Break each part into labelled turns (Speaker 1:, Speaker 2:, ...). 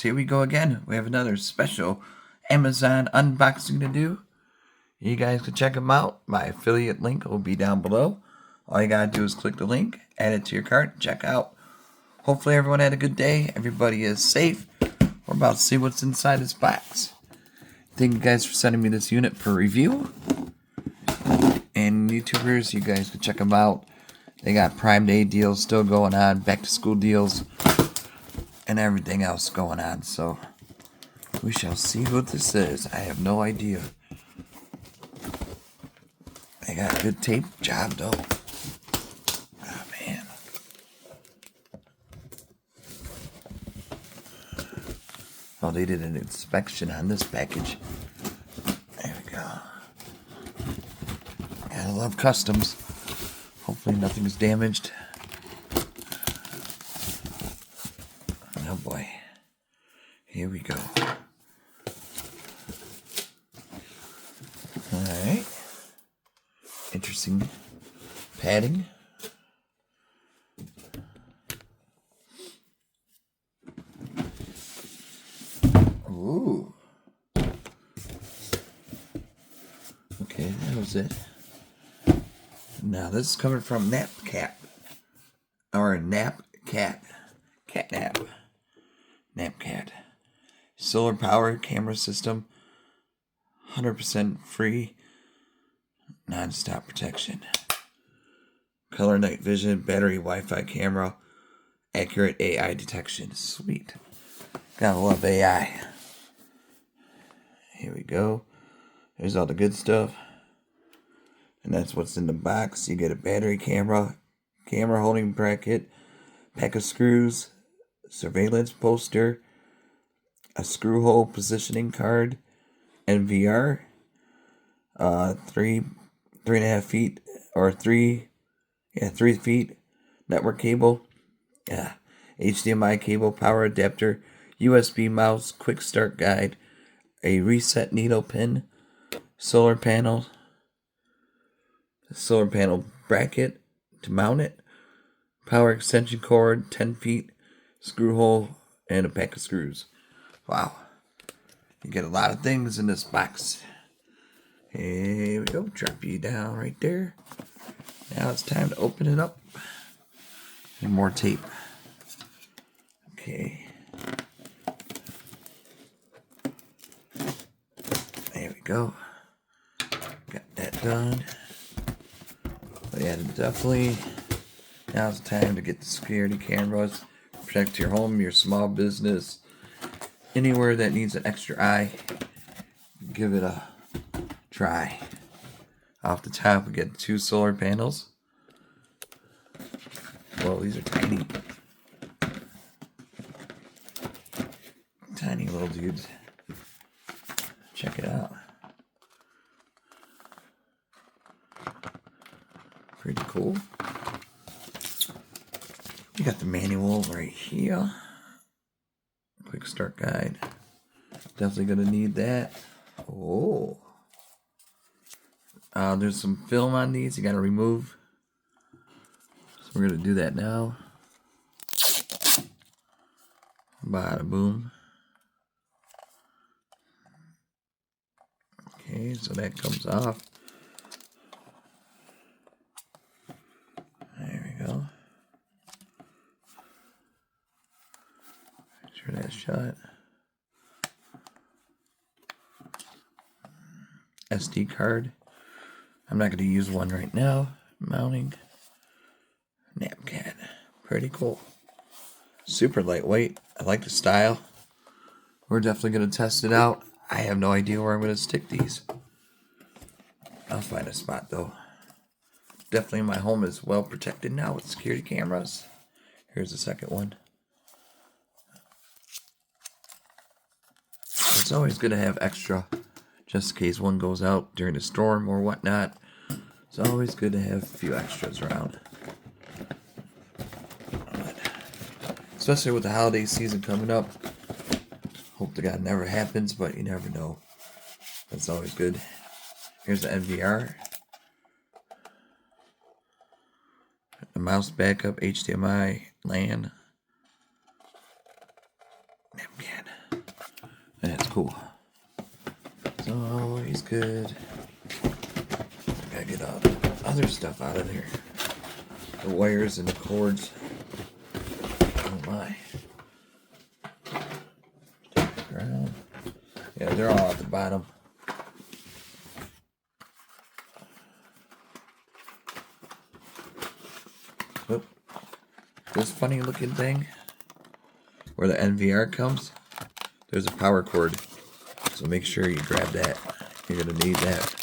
Speaker 1: guys, here we go again. We have another special Amazon unboxing to do. You guys can check them out. My affiliate link will be down below. All you gotta do is click the link, add it to your cart, check out. Hopefully everyone had a good day. Everybody is safe. We're about to see what's inside this box. Thank you guys for sending me this unit for review. And YouTubers, you guys can check them out. They got Prime Day deals still going on, back to school deals, and everything else going on. So we shall see what this is. I have no idea. They got a good tape job though. Oh man. Oh, they did an inspection on this package. There we go. Gotta love customs. Hopefully nothing's damaged. Oh boy. Here we go. Alright. Interesting padding. Ooh. Okay, that was it. Now this is coming from NapCat. Or NapCat. Catnap. NapCat. Solar power camera system. 100% free. Non-stop protection. Color night vision. Battery Wi-Fi camera. Accurate AI detection. Sweet. Gotta love AI. Here we go. There's all the good stuff. And that's what's in the box. You get a battery camera. Camera holding bracket. Pack of screws. Surveillance poster. A screw hole positioning card. NVR. 3.5 feet. Or 3 feet. Network cable. Yeah. HDMI cable. Power adapter. USB mouse. Quick start guide. A reset needle pin. Solar panel. Solar panel bracket to mount it. Power extension cord. 10 feet. Screw hole. And a pack of screws. Wow. You get a lot of things in this box. Here we go. Drop you down right there. Now it's time to open it up. And more tape. Okay. There we go. Got that done. But yeah, definitely. Now it's time to get the security cameras. Protect your home, your small business. Anywhere that needs an extra eye. Give it a try. Off the top, we get 2 solar panels. Well, these are tiny. Tiny little dudes. Check it out. Pretty cool. You got the manual right here. Quick start guide. Definitely gonna need that. Oh. There's some film on these you gotta remove. So we're gonna do that now. Bada boom. Okay, so that comes off. There we go. Make sure that's shut. SD card. I'm not going to use one right now. Mounting. NapCat. Pretty cool. Super lightweight. I like the style. We're definitely going to test it out. I have no idea where I'm going to stick these. I'll find a spot though. Definitely my home is well protected now with security cameras. Here's the second one. It's always good to have extra just in case one goes out during a storm or whatnot. It's always good to have a few extras around. Especially with the holiday season coming up. Hope to God it never happens, but you never know. That's always good. Here's the NVR. The mouse backup, HDMI, LAN. NapCat. Cool. So he's good. Gotta get all the other stuff out of there. The wires and the cords. Oh my. Ground. Yeah, they're all at the bottom. Oop. This funny looking thing where the NVR comes, there's a power cord. So make sure you grab that. You're gonna need that.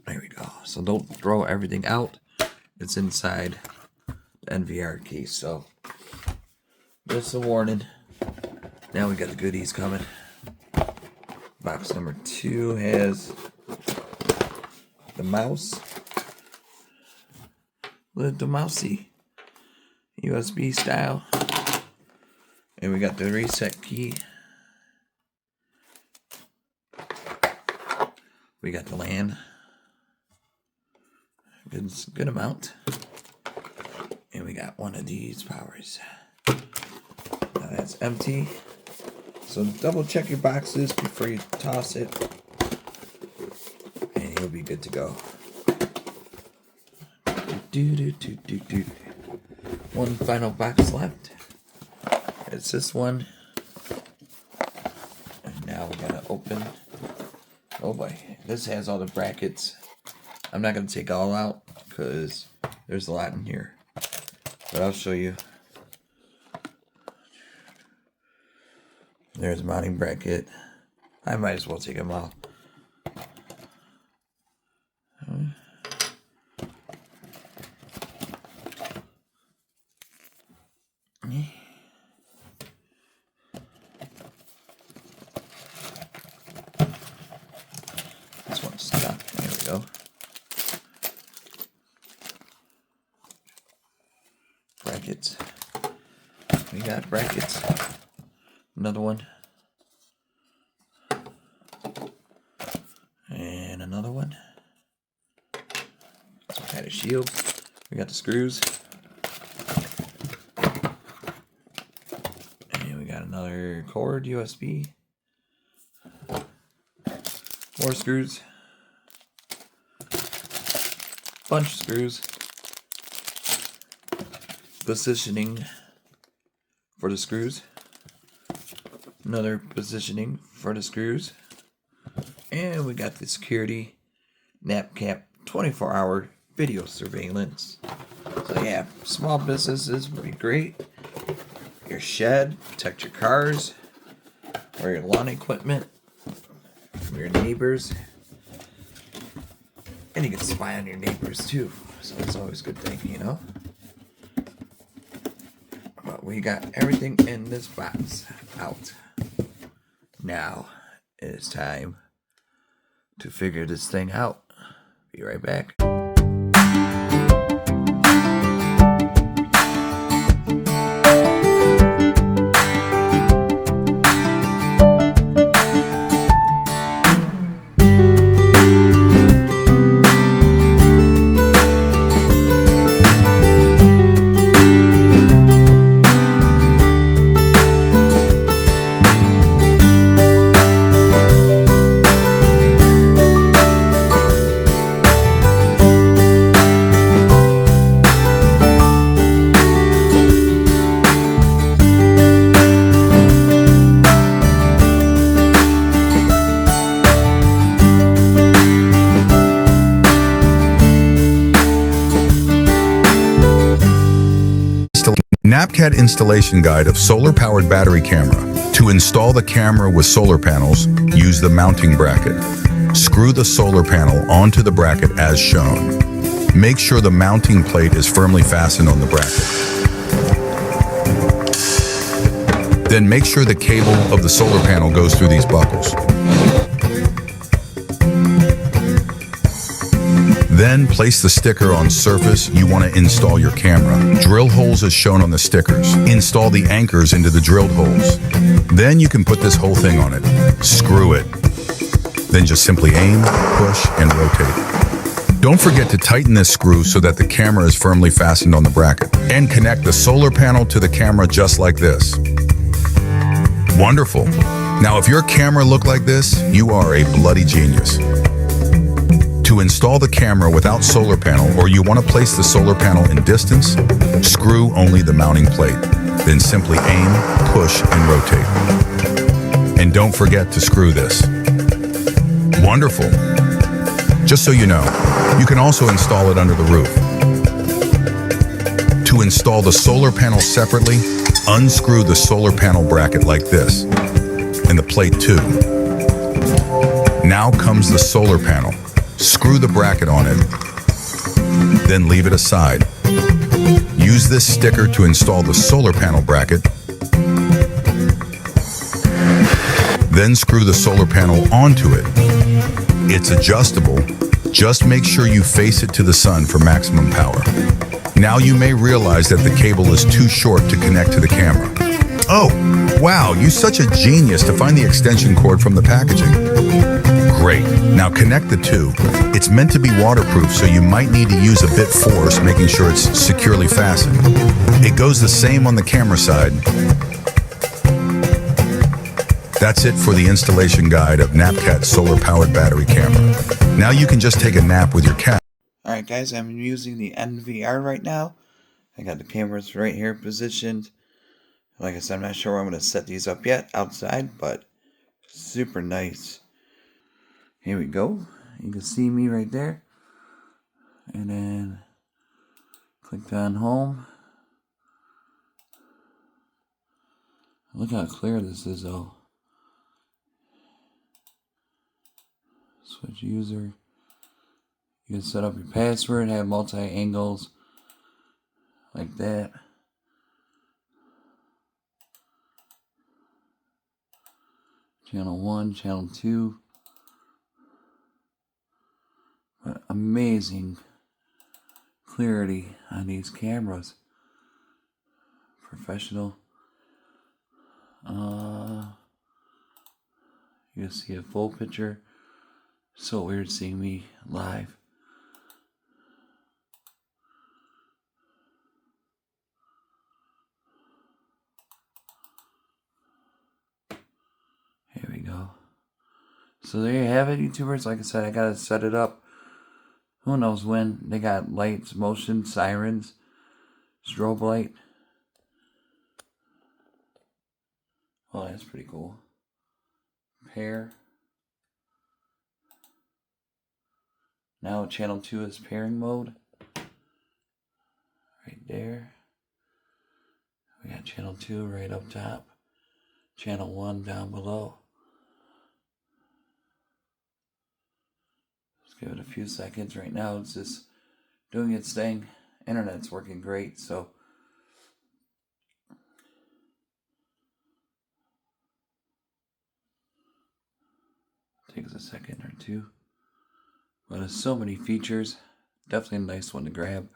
Speaker 1: There we go. So don't throw everything out. It's inside the NVR case. So just a warning. Now we got the goodies coming. Box number 2 has the mouse. The mousey. USB style. And we got the reset key. We got the LAN. Good amount. And we got one of these powers. Now that's empty. So double check your boxes before you toss it. And you'll be good to go. One final box left. It's this one. And now we gotta open. Oh boy, this has all the brackets. I'm not going to take all out because there's a lot in here. But I'll show you. There's a mounting bracket. I might as well take them out. This one's stuck. There we go. Brackets. We got brackets. Another one. And another one. Some kind of shield. We got the screws. And we got another cord, USB. More screws. Bunch of screws. Positioning for the screws. Another positioning for the screws. And we got the security NapCat 24-hour video surveillance. So yeah, small businesses would be great. Your shed, protect your cars, or your lawn equipment from your neighbors. And you can spy on your neighbors too. So it's always a good thing, you know. But we got everything in this box out. Now it is time to figure this thing out. Be right back.
Speaker 2: NapCat installation guide of solar-powered battery camera. To install the camera with solar panels, use the mounting bracket. Screw the solar panel onto the bracket as shown. Make sure the mounting plate is firmly fastened on the bracket. Then make sure the cable of the solar panel goes through these buckles. Then place the sticker on surface you want to install your camera. Drill holes as shown on the stickers. Install the anchors into the drilled holes. Then you can put this whole thing on it. Screw it. Then just simply aim, push, and rotate. Don't forget to tighten this screw so that the camera is firmly fastened on the bracket. And connect the solar panel to the camera just like this. Wonderful. Now, if your camera looked like this, you are a bloody genius. To install the camera without solar panel, or you want to place the solar panel in distance, screw only the mounting plate. Then simply aim, push, and rotate. And don't forget to screw this. Wonderful. Just so you know, you can also install it under the roof. To install the solar panel separately, unscrew the solar panel bracket like this, and the plate too. Now comes the solar panel. Screw the bracket on it, then leave it aside. Use this sticker to install the solar panel bracket, then screw the solar panel onto it. It's adjustable. Just make sure you face it to the sun for maximum power. Now you may realize that the cable is too short to connect to the camera. Oh, wow, you're such a genius to find the extension cord from the packaging. Great, now connect the two. It's meant to be waterproof, so you might need to use a bit force, making sure it's securely fastened. It goes the same on the camera side. That's it for the installation guide of NapCat solar-powered battery camera. Now you can just take a nap with your cat.
Speaker 1: Alright guys, I'm using the NVR right now. I got the cameras right here positioned. Like I said, I'm not sure where I'm going to set these up yet outside, but super nice. Here we go. You can see me right there. And then click on home. Look how clear this is though. Switch user. You can set up your password, have multi-angles like that. Channel 1, channel 2. But amazing clarity on these cameras. Professional. You can see a full picture. So weird seeing me live. Here we go. So there you have it, YouTubers. Like I said, I gotta set it up. Who knows when. They got lights, motion, sirens, strobe light. Oh, that's pretty cool. Pair. Now channel 2 is pairing mode. Right there. We got channel 2 right up top. Channel 1 down below. Let's give it a few seconds. Right now it's just doing its thing. Internet's working great, so takes a second or two. But there's so many features. Definitely a nice one to grab.